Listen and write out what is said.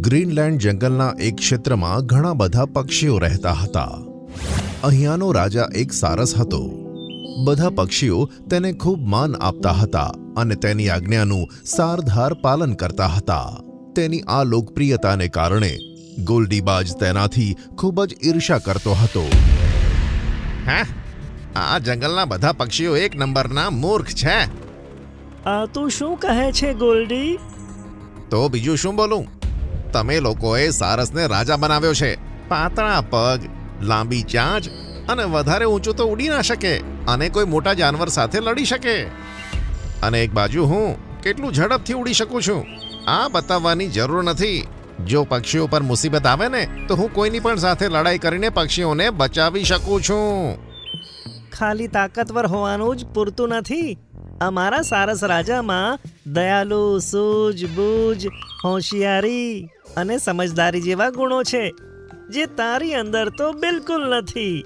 Greenland જંગલના એક ક્ષેત્રમાં ઘણા બધા પક્ષીઓ રહેતા હતા. અહીંયાનો રાજા એક સારસ હતો. બધા પક્ષીઓ તેને ખૂબ માન આપતા હતા અને તેની આજ્ઞાનું સારધાર પાલન કરતા હતા. તેની આ લોકપ્રિયતાને કારણે ગોલ્ડીબાજ તેનાથી ખૂબ જ ઈર્ષ્યા કરતો હતો. હા, આ જંગલના બધા પક્ષીઓ એક નંબરના મૂર્ખ છે. આ તું શું કહે છે ગોલ્ડી? તો બીજું શું બોલું? તમે લોકોએ સારસને રાજા બનાવ્યો છે. પાતળા પગ, લાંબી ચાંચ અને વધારે ઊંચું તો ઉડી ના શકે અને કોઈ મોટા જાનવર સાથે લડી શકે. અને એક બાજુ હું કેટલું ઝડપથી ઉડી શકું છું આ બતાવવાની જરૂર નથી. જો પક્ષીઓ પર મુસીબત આવે ને તો હું કોઈની પણ સાથે લડાઈ કરીને પક્ષીઓને બચાવી શકું છું. ખાલી તાકાતવર હોવાનું જ પૂરતું નથી. અમારા સારસ રાજામાં દયાલુ, સૂઝબૂઝ, હોશિયારી અને સમજદારી જેવા ગુણો છે જે તારી અંદર તો બિલકુલ નથી.